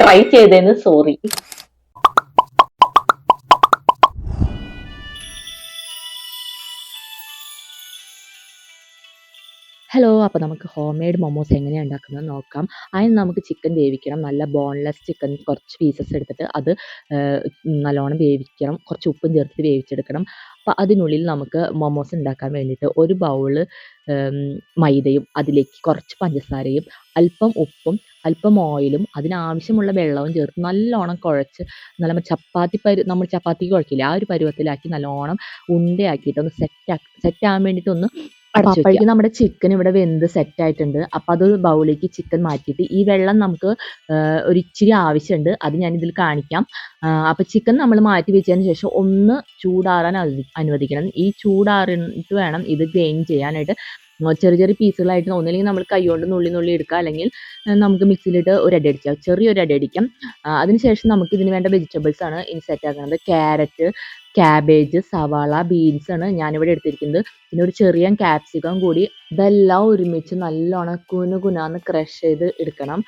Try ചെയ്തതിന് sorry. Hello, അപ്പോൾ നമുക്ക് ഹോം മെയ്ഡ് മൊമോസ് എങ്ങനെയാണ് ഉണ്ടാക്കുന്നത് നോക്കാം. അതിന് നമുക്ക് ചിക്കൻ വേവിക്കണം. നല്ല ബോൺലെസ് ചിക്കൻ കുറച്ച് പീസസ് എടുത്തിട്ട് അത് നല്ലോണം വേവിക്കണം. കുറച്ച് ഉപ്പും ചേർത്ത് വേവിച്ചെടുക്കണം. അപ്പോൾ അതിനുള്ളിൽ നമുക്ക് മൊമോസ് ഉണ്ടാക്കാൻ വേണ്ടിയിട്ട് ഒരു ബൗള് മൈദയും അതിലേക്ക് കുറച്ച് പഞ്ചസാരയും അല്പം ഉപ്പും അല്പം ഓയിലും അതിനാവശ്യമുള്ള വെള്ളവും ചേർത്ത് നല്ലോണം കുഴച്ച് നല്ല നമ്മൾ ചപ്പാത്തിക്ക് കുഴക്കില്ലേ ആ ഒരു പരുവത്തിലാക്കി നല്ലോണം ഉണ്ടയാക്കിയിട്ട് ഒന്ന് സെറ്റാകാൻ വേണ്ടിയിട്ട് ഒന്ന് അപ്പോഴേക്കും നമ്മുടെ ചിക്കൻ ഇവിടെ വെന്ത് സെറ്റ് ആയിട്ടുണ്ട്. അപ്പോൾ അത് ബൗളിലേക്ക് ചിക്കൻ മാറ്റിയിട്ട് ഈ വെള്ളം നമുക്ക് ഒരു ഇച്ചിരി ആവശ്യമുണ്ട്. അത് ഞാൻ ഇതിൽ കാണിക്കാം. അപ്പോൾ ചിക്കൻ നമ്മൾ മാറ്റി വെച്ചതിന് ശേഷം ഒന്ന് ചൂടാറാൻ അനുവദിക്കണം. ഈ ചൂടാറിയിട്ട് വേണം ഇത് ഗ്രൈൻഡ് ചെയ്യാനായിട്ട്. ചെറിയ ചെറിയ പീസുകളായിട്ട് ഒന്നില്ലെങ്കിൽ നമ്മൾ കൈകൊണ്ട് നുള്ളി എടുക്കുക, അല്ലെങ്കിൽ നമുക്ക് മിക്സിയിലിട്ട് ഒരു അടി അടിക്കാം, ചെറിയൊരു അടി അടിക്കാം. അതിനുശേഷം നമുക്ക് ഇതിന് വേണ്ട വെജിറ്റബിൾസ് ആണ് ഇനി സെറ്റ് ആക്കുന്നത്. ക്യാരറ്റ്, ക്യാബേജ്, സവാള, ബീൻസ് ആണ് ഞാനിവിടെ എടുത്തിരിക്കുന്നത്. പിന്നെ ഒരു ചെറിയ ക്യാപ്സിക്കം കൂടി. ഇതെല്ലാം ഒരുമിച്ച് നല്ലോണം കുനുകുനാന്ന് ക്രഷ് ചെയ്ത് എടുക്കണം.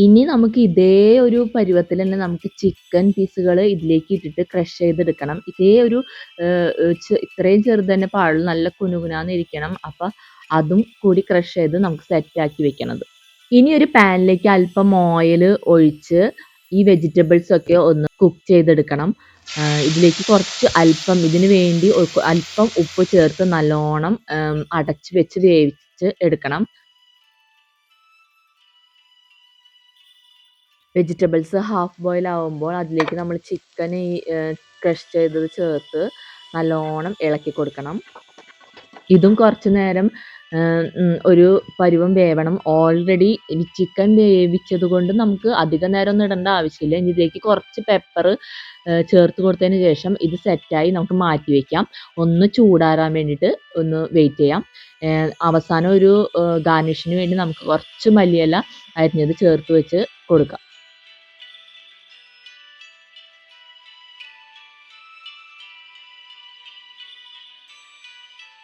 ഇനി നമുക്ക് ഇതേ ഒരു പരുവത്തിൽ തന്നെ നമുക്ക് ചിക്കൻ പീസുകൾ ഇതിലേക്ക് ഇട്ടിട്ട് ക്രഷ് ചെയ്തെടുക്കണം. ഇതേ ഒരു ഇത്രയും ചെറുത് തന്നെ പാടുള്ളൂ, നല്ല കുനുകുനാന്ന് ഇരിക്കണം. അപ്പം അതും കൂടി ക്രഷ് ചെയ്ത് നമുക്ക് സെറ്റാക്കി വെക്കണത്. ഇനി ഒരു പാനിലേക്ക് അല്പം ഓയിൽ ഒഴിച്ച് ഈ വെജിറ്റബിൾസ് ഒക്കെ ഒന്ന് കുക്ക് ചെയ്തെടുക്കണം. ഇതിലേക്ക് കുറച്ച് അല്പം ഇതിന് വേണ്ടി അല്പം ഉപ്പ് ചേർത്ത് നല്ലോണം അടച്ച് വെച്ച് വേവിച്ച് എടുക്കണം. വെജിറ്റബിൾസ് ഹാഫ് ബോയിൽ ആവുമ്പോൾ അതിലേക്ക് നമ്മൾ ചിക്കൻ ഈ ക്രഷ് ചെയ്തത് ചേർത്ത് നല്ലോണം ഇളക്കി കൊടുക്കണം. ഇതും കുറച്ച് നേരം ഒരു പരുവം വേവണം. ഓൾറെഡി ഈ ചിക്കൻ വേവിച്ചത് കൊണ്ട് നമുക്ക് അധിക നേരം ഒന്നും ഇടേണ്ട ആവശ്യമില്ല. ഇനി ഇതിലേക്ക് കുറച്ച് പെപ്പർ ചേർത്ത് കൊടുത്തതിന് ശേഷം ഇത് സെറ്റായി നമുക്ക് മാറ്റി വയ്ക്കാം. ഒന്ന് ചൂടാറാൻ വേണ്ടിയിട്ട് ഒന്ന് വെയിറ്റ് ചെയ്യാം. അവസാനം ഒരു ഗാർണിഷിന് വേണ്ടി നമുക്ക് കുറച്ച് മല്ലിയില അരിഞ്ഞത് ചേർത്ത് വെച്ച് കൊടുക്കാം.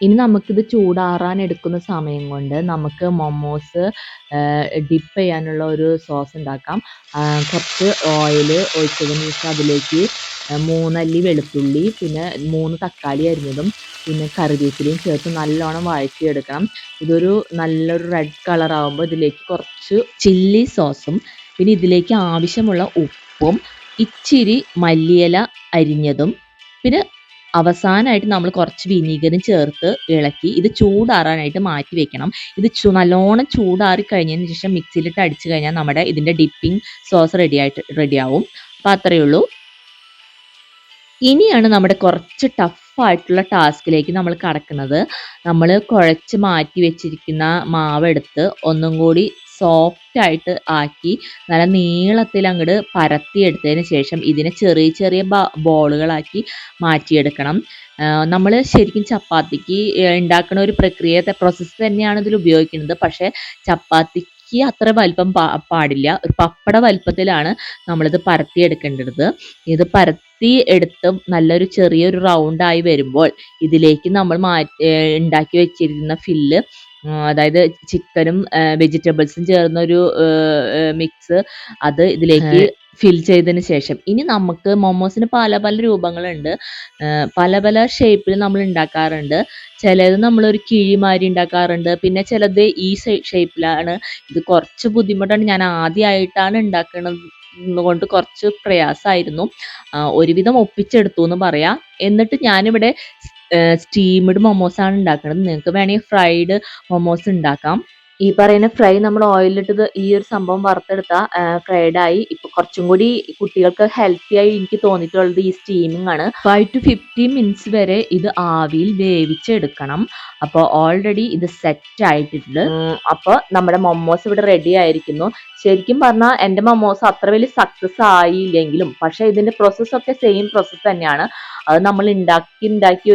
ഇനി നമുക്കിത് ചൂടാറാൻ എടുക്കുന്ന സമയം കൊണ്ട് നമുക്ക് മൊമോസ് ഡിപ്പ് ചെയ്യാനുള്ള ഒരു സോസ് ഉണ്ടാക്കാം. കുറച്ച് ഓയിൽ ഒഴിച്ചതിന് ശേഷം അതിലേക്ക് 3 അല്ലി വെളുത്തുള്ളി, പിന്നെ 3 തക്കാളി അരിഞ്ഞതും, പിന്നെ കറിവേപ്പിലയും ചേർത്ത് നല്ലോണം വഴറ്റിയെടുക്കണം. ഇതൊരു നല്ലൊരു റെഡ് കളർ ആകുമ്പോൾ ഇതിലേക്ക് കുറച്ച് ചില്ലി സോസും, പിന്നെ ഇതിലേക്ക് ആവശ്യമുള്ള ഉപ്പും, ഇച്ചിരി മല്ലിയില അരിഞ്ഞതും, പിന്നെ അവസാനമായിട്ട് നമ്മൾ കുറച്ച് വിനീഗറും ചേർത്ത് ഇളക്കി ഇത് ചൂടാറാനായിട്ട് മാറ്റി വെക്കണം. ഇത് നല്ലോണം ചൂടാറി കഴിഞ്ഞതിന് ശേഷം മിക്സിയിലിട്ട് അടിച്ചു കഴിഞ്ഞാൽ നമ്മുടെ ഇതിൻ്റെ ഡിപ്പിംഗ് സോസ് റെഡിയാവും. അപ്പോൾ അത്രയേ ഉള്ളൂ. ഇനിയാണ് നമ്മുടെ കുറച്ച് ടഫായിട്ടുള്ള ടാസ്കിലേക്ക് നമ്മൾ കടക്കുന്നത്. നമ്മൾ കുഴച്ച് മാറ്റി വെച്ചിരിക്കുന്ന മാവെടുത്ത് ഒന്നും കൂടി സോഫ്റ്റായിട്ട് ആക്കി നല്ല നീളത്തിൽ അങ്ങോട്ട് പരത്തിയെടുത്തതിന് ശേഷം ഇതിനെ ചെറിയ ചെറിയ ബോളുകളാക്കി മാറ്റിയെടുക്കണം. നമ്മൾ ശരിക്കും ചപ്പാത്തിക്ക് ഉണ്ടാക്കുന്ന ഒരു പ്രോസസ്സ് തന്നെയാണ് ഇതിൽ ഉപയോഗിക്കുന്നത്. പക്ഷേ ചപ്പാത്തിക്ക് അത്ര വലിപ്പം പാടില്ല. ഒരു പപ്പട വലിപ്പത്തിലാണ് നമ്മളിത് പരത്തിയെടുക്കേണ്ടത്. ഇത് പരത്തി എടുത്ത് നല്ലൊരു ചെറിയൊരു റൗണ്ടായി വരുമ്പോൾ ഇതിലേക്ക് നമ്മൾ ഉണ്ടാക്കി വെച്ചിരിക്കുന്ന ഫില്ല്, അതായത് ചിക്കനും വെജിറ്റബിൾസും ചേർന്നൊരു മിക്സ്, അത് ഇതിലേക്ക് ഫിൽ ചെയ്തതിന് ശേഷം ഇനി നമുക്ക് മൊമോസിന് പല പല രൂപങ്ങളുണ്ട്. പല പല ഷേപ്പിൽ നമ്മൾ ഉണ്ടാക്കാറുണ്ട്. ചിലത് നമ്മളൊരു കിഴിമാരി ഉണ്ടാക്കാറുണ്ട്, പിന്നെ ചിലത് ഈ ഷേപ്പിലാണ്. ഇത് കുറച്ച് ബുദ്ധിമുട്ടാണ്. ഞാൻ ആദ്യമായിട്ടാണ് ഉണ്ടാക്കുന്നത് കൊണ്ട് കുറച്ച് പ്രയാസമായിരുന്നു. ഒരുവിധം ഒപ്പിച്ചെടുത്തു എന്ന് പറയാം. എന്നിട്ട് ഞാനിവിടെ സ്റ്റീംഡ് മൊമോസാണ് ഉണ്ടാക്കുന്നത്. നിങ്ങൾക്ക് വേണമെങ്കിൽ ഫ്രൈഡ് മൊമോസ് ഉണ്ടാക്കാം. ഈ പറയുന്ന ഫ്രൈ നമ്മൾ ഓയിലിട്ടത് ഈ ഒരു സംഭവം വറുത്തെടുത്താൽ ഫ്രൈഡായി. ഇപ്പൊ കുറച്ചും കൂടി കുട്ടികൾക്ക് ഹെൽത്തി ആയി എനിക്ക് തോന്നിയിട്ടുള്ളത് ഈ സ്റ്റീമിംഗ് ആണ്. 5 to 15 minutes വരെ ഇത് ആവിയിൽ വേവിച്ചെടുക്കണം. അപ്പോൾ ഓൾറെഡി ഇത് സെറ്റ് ആയിട്ടുണ്ട്. അപ്പോൾ നമ്മുടെ മൊമോസ് ഇവിടെ റെഡി ആയിരിക്കുന്നു. ശരിക്കും പറഞ്ഞാൽ എൻ്റെ മൊമോസ് അത്ര വലിയ സക്സസ് ആയില്ലെങ്കിലും പക്ഷെ ഇതിന്റെ പ്രോസസ്സൊക്കെ സെയിം പ്രോസസ്സ് തന്നെയാണ്. അത് നമ്മൾ ഉണ്ടാക്കി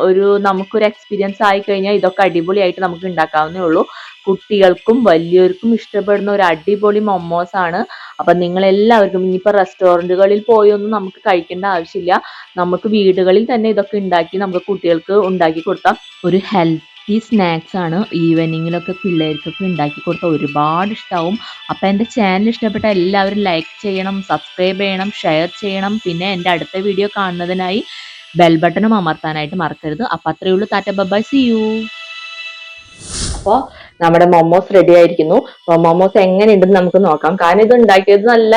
ഒരു നമുക്കൊരു എക്സ്പീരിയൻസ് ആയി കഴിഞ്ഞാൽ ഇതൊക്കെ അടിപൊളിയായിട്ട് നമുക്ക് ഉണ്ടാക്കാവുന്നേ ഉള്ളൂ. കുട്ടികൾക്കും വലിയവർക്കും ഇഷ്ടപ്പെടുന്ന ഒരു അടിപൊളി മൊമോസ് ആണ്. അപ്പൊ നിങ്ങൾ എല്ലാവർക്കും ഇനിയിപ്പോ റെസ്റ്റോറന്റുകളിൽ പോയി ഒന്നും നമുക്ക് കഴിക്കേണ്ട ആവശ്യമില്ല. നമുക്ക് വീടുകളിൽ തന്നെ ഇതൊക്കെ ഉണ്ടാക്കി നമുക്ക് കുട്ടികൾക്ക് ഉണ്ടാക്കി കൊടുക്കാം. ഒരു ഹെൽത്തി സ്നാക്സ് ആണ്. ഈവനിങ്ങിലൊക്കെ പിള്ളേർക്കൊക്കെ ഉണ്ടാക്കി കൊടുത്താൽ ഒരുപാട് ഇഷ്ടമാവും. അപ്പം എൻ്റെ ചാനൽ ഇഷ്ടപ്പെട്ട എല്ലാവരും ലൈക്ക് ചെയ്യണം, സബ്സ്ക്രൈബ് ചെയ്യണം, ഷെയർ ചെയ്യണം. പിന്നെ എൻ്റെ അടുത്ത വീഡിയോ കാണുന്നതിനായി ബെൽ ബട്ടണും അമർത്താനായിട്ട് മറക്കരുത്. അപ്പം അത്രയേ ഉള്ളൂ. Tata bye bye, see you. അപ്പോൾ നമ്മുടെ മൊമോസ് റെഡി ആയിരിക്കുന്നു. മൊമോസ് എങ്ങനെയുണ്ടെന്ന് നമുക്ക് നോക്കാം. കാരണം ഇത് ഉണ്ടാക്കിയത് നല്ല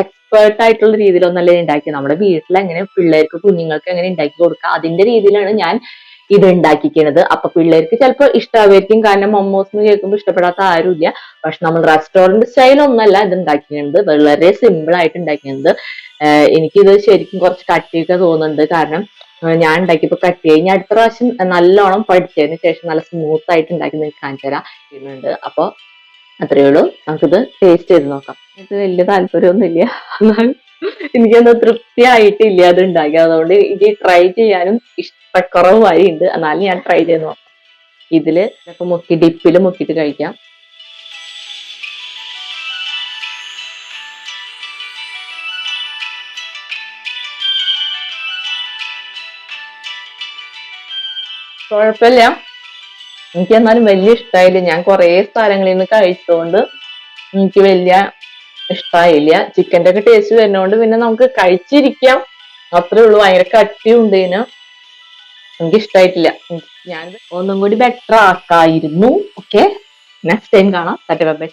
എക്സ്പേർട്ട് ആയിട്ടുള്ള രീതിയിലൊന്നല്ലേ ഉണ്ടാക്കിയത്. നമ്മുടെ വീട്ടിൽ എങ്ങനെ പിള്ളേർക്ക് കുഞ്ഞുങ്ങൾക്ക് എങ്ങനെ ഉണ്ടാക്കി കൊടുക്കാം അതിന്റെ രീതിയിലാണ് ഞാൻ ഇത് ഉണ്ടാക്കിക്കുന്നത്. അപ്പൊ പിള്ളേർക്ക് ചിലപ്പോൾ ഇഷ്ടമായിരിക്കും. കാരണം മൊമോസ് എന്ന് കേൾക്കുമ്പോൾ ഇഷ്ടപ്പെടാത്ത ആരുമില്ല. പക്ഷെ നമ്മൾ റെസ്റ്റോറന്റ് സ്റ്റൈൽ ഒന്നല്ല ഇത് ഉണ്ടാക്കിയത്, വളരെ സിമ്പിൾ ആയിട്ട് ഉണ്ടാക്കിയത്. എനിക്കിത് ശരിക്കും കുറച്ച് കട്ടിയൊക്കെ തോന്നുന്നുണ്ട്. കാരണം ഞാൻ ഉണ്ടാക്കിയപ്പോ കട്ട് ചെയ്യും. ഞാൻ അടുത്ത പ്രാവശ്യം നല്ലോണം പഠിച്ചതിന് ശേഷം നല്ല സ്മൂത്ത് ആയിട്ട് ഉണ്ടാക്കി നിങ്ങൾക്ക് കാണിച്ചു തരാം ചെയ്യുന്നുണ്ട്. അപ്പൊ അത്രയേ ഉള്ളൂ. നമുക്കിത് ടേസ്റ്റ് ചെയ്ത് നോക്കാം. ഇത് വലിയ താല്പര്യമൊന്നുമില്ല, എന്നാൽ എനിക്കെന്തോ തൃപ്തിയായിട്ടില്ല അത് ഉണ്ടാക്കി. അതുകൊണ്ട് എനിക്ക് ട്രൈ ചെയ്യാനും ഇഷ്ടക്കുറവായി ഉണ്ട്. എന്നാലും ഞാൻ ട്രൈ ചെയ്ത് നോക്കാം. ഇതില് മുക്കി ഡിപ്പില് മുക്കിയിട്ട് കഴിക്കാം. കുഴപ്പമില്ല, എനിക്ക് എന്നാലും വലിയ ഇഷ്ടമായില്ല. ഞാൻ കുറെ സ്ഥലങ്ങളിൽ നിന്ന് കഴിച്ചതുകൊണ്ട് എനിക്ക് വലിയ ഇഷ്ടമായില്ല. ചിക്കൻ്റെ ഒക്കെ ടേസ്റ്റ് വരുന്നതുകൊണ്ട് പിന്നെ നമുക്ക് കഴിച്ചിരിക്കാം, അത്രേ ഉള്ളൂ. ഭയങ്കര കട്ടിയുണ്ട് ഇതിന്, എനിക്ക് ഇഷ്ടമായിട്ടില്ല. ഞാൻ ഒന്നും കൂടി ബെറ്റർ ആക്കായിരുന്നു. ഓക്കെ, നെക്സ്റ്റ് ടൈം കാണാം. Tata bye by.